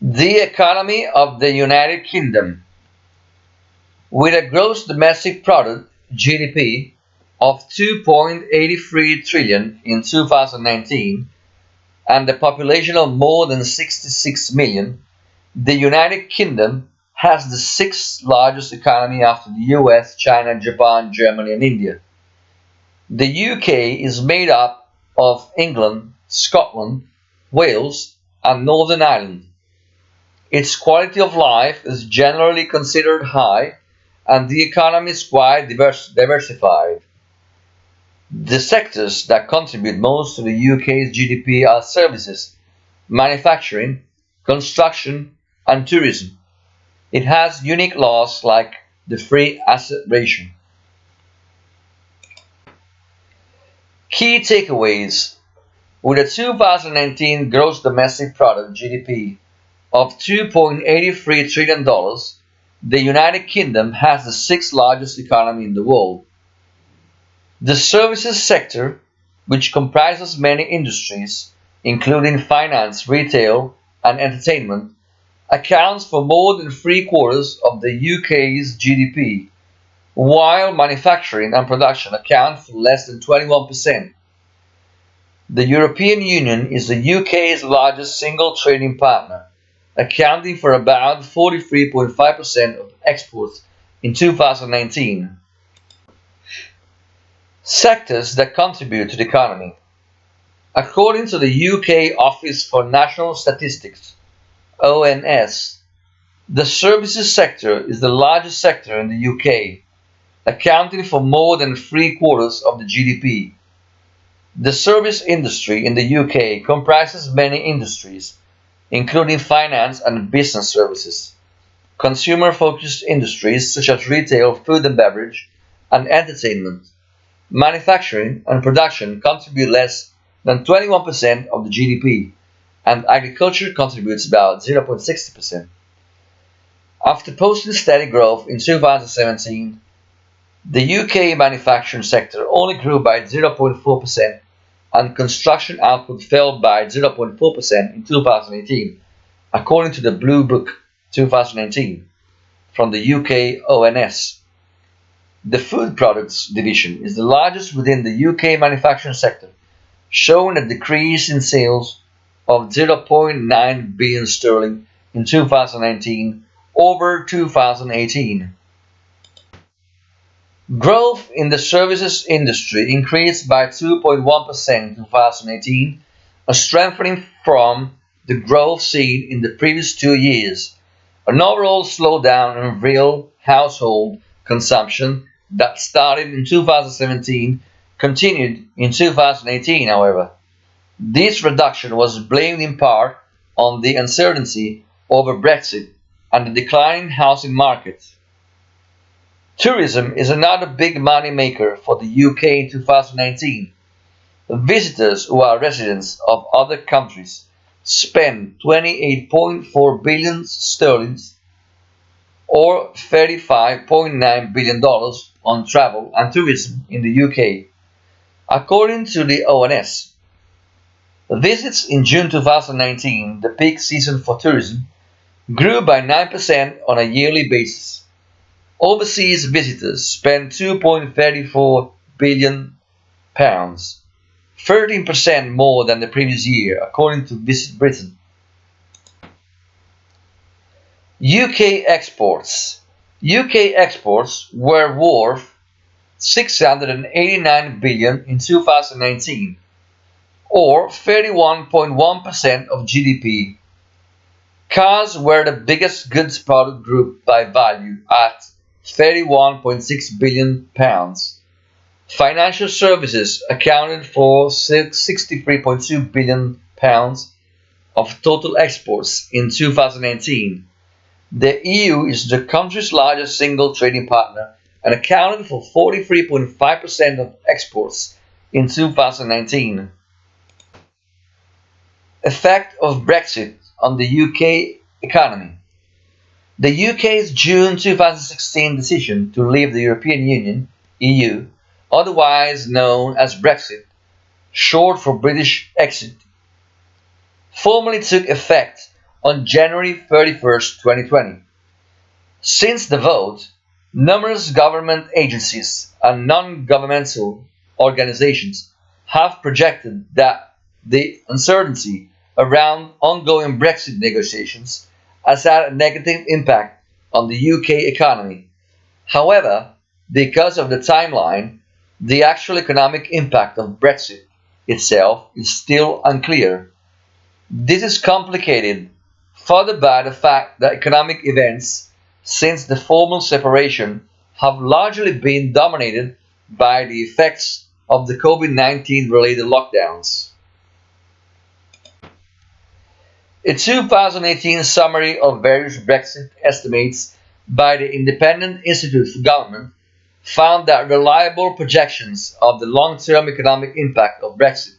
The economy of the United Kingdom, with a gross domestic product (GDP) of 2.83 trillion in 2019 and a population of more than 66 million, the United Kingdom has the sixth largest economy after the US, China, Japan, Germany, and India. The UK is made up of England, Scotland, Wales, and Northern Ireland. Its quality of life is generally considered high, and the economy is quite diversified. The sectors that contribute most to the UK's GDP are services, manufacturing, construction, and tourism. It has unique laws like the free asset ratio. Key takeaways: with a 2019 gross domestic product (GDP) of $2.83 trillion, the United Kingdom has the sixth largest economy in the world. The services sector, which comprises many industries, including finance, retail, and entertainment, accounts for more than three-quarters of the UK's GDP, while manufacturing and production account for less than 21%. The European Union is the UK's largest single trading partner, accounting for about 43.5% of exports in 2019. Sectors that contribute to the economy. According to the UK Office for National Statistics (ONS), the services sector is the largest sector in the UK, accounting for more than three-quarters of the GDP. The service industry in the UK comprises many industries, including finance and business services, consumer-focused industries such as retail, food and beverage, and entertainment. Manufacturing and production contribute less than 21% of the GDP, and agriculture contributes about 0.60%. After posting steady growth in 2017, the UK manufacturing sector only grew by 0.4%, and construction output fell by 0.4% in 2018, according to the Blue Book 2019 from the UK ONS. The food products division is the largest within the UK manufacturing sector, showing a decrease in sales of 0.9 billion sterling in 2019 over 2018. Growth in the services industry increased by 2.1% in 2018, a strengthening from the growth seen in the previous 2 years. An overall slowdown in real household consumption that started in 2017 continued in 2018, however. This reduction was blamed in part on the uncertainty over Brexit and the declining housing market. Tourism is another big money maker for the UK in 2019. Visitors who are residents of other countries spend 28.4 billion sterling or $35.9 billion on travel and tourism in the UK. According to the ONS, visits in June 2019, the peak season for tourism, grew by 9% on a yearly basis. Overseas visitors spent £2.34 billion, 13% more than the previous year, according to Visit Britain. UK exports. UK exports were worth 689 billion in 2019, or 31.1% of GDP. Cars were the biggest goods product group by value at 31.6 billion pounds. Financial services accounted for 63.2 billion pounds of total exports in 2019. The EU is the country's largest single trading partner and accounted for 43.5% of exports in 2019. Effect of Brexit on the UK economy. The UK's June 2016 decision to leave the European Union (EU), otherwise known as Brexit, short for British exit, formally took effect on January 31st, 2020. Since the vote, numerous government agencies and non-governmental organizations have projected that the uncertainty around ongoing Brexit negotiations has had a negative impact on the UK economy. However, because of the timeline, the actual economic impact of Brexit itself is still unclear. This is complicated further by the fact that economic events since the formal separation have largely been dominated by the effects of the COVID-19 related lockdowns. A 2018 summary of various Brexit estimates by the Independent Institute for Government found that reliable projections of the long-term economic impact of Brexit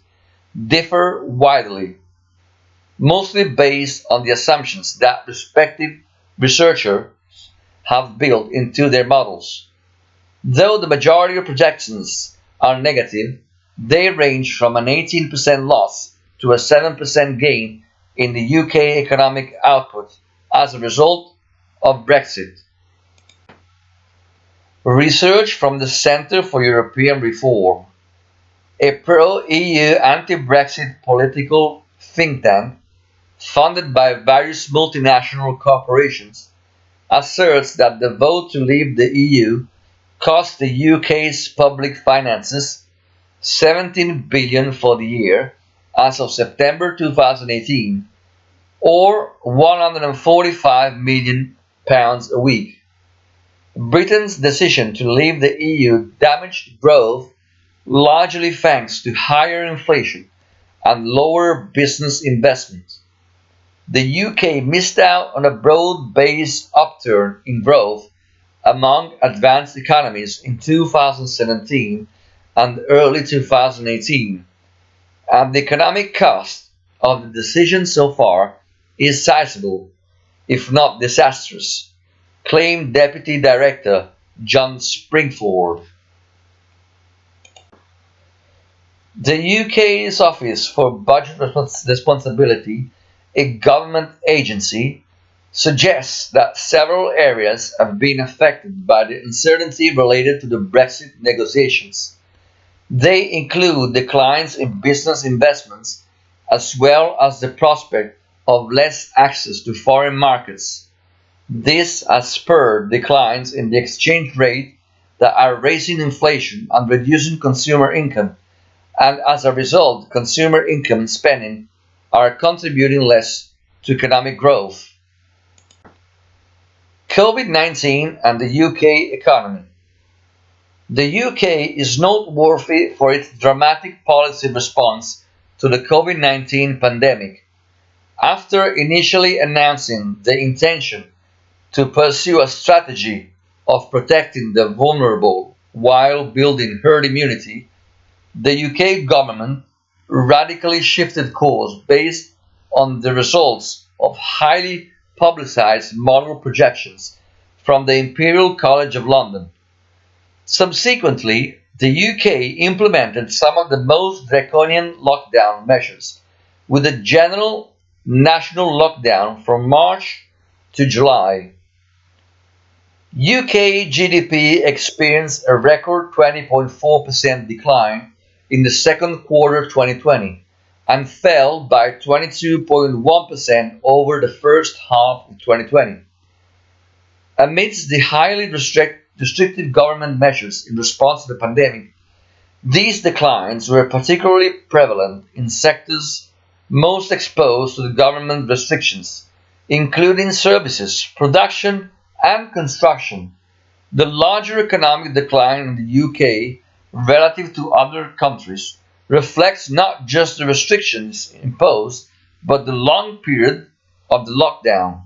differ widely, mostly based on the assumptions that respective researchers have built into their models. Though the majority of projections are negative, they range from an 18% loss to a 7% gain in the UK economic output as a result of Brexit. Research from the Centre for European Reform, a pro-EU anti-Brexit political think tank funded by various multinational corporations, asserts that the vote to leave the EU cost the UK's public finances 17 billion for the year as of September 2018, or 145 million pounds a week. Britain's decision to leave the EU damaged growth largely thanks to higher inflation and lower business investment. The UK missed out on a broad-based upturn in growth among advanced economies in 2017 and early 2018, and the economic cost of the decision so far is sizable, if not disastrous, claimed Deputy Director John Springford. The UK's Office for Budget Responsibility, a government agency, suggests that several areas have been affected by the uncertainty related to the Brexit negotiations. They include declines in business investments as well as the prospect of less access to foreign markets. This has spurred declines in the exchange rate that are raising inflation and reducing consumer income, and as a result, consumer income and spending are contributing less to economic growth. COVID-19 and the UK economy. The UK is noteworthy for its dramatic policy response to the COVID-19 pandemic. After initially announcing the intention to pursue a strategy of protecting the vulnerable while building herd immunity, the UK government radically shifted course based on the results of highly publicized model projections from the Imperial College of London. Subsequently, the UK implemented some of the most draconian lockdown measures, with a general national lockdown from March to July. UK GDP experienced a record 20.4% decline in the second quarter 2020 and fell by 22.1% over the first half of 2020. Amidst the highly restrictive government measures in response to the pandemic, these declines were particularly prevalent in sectors most exposed to the government restrictions, including services, production, and construction. The larger economic decline in the UK relative to other countries reflects not just the restrictions imposed, but the long period of the lockdown.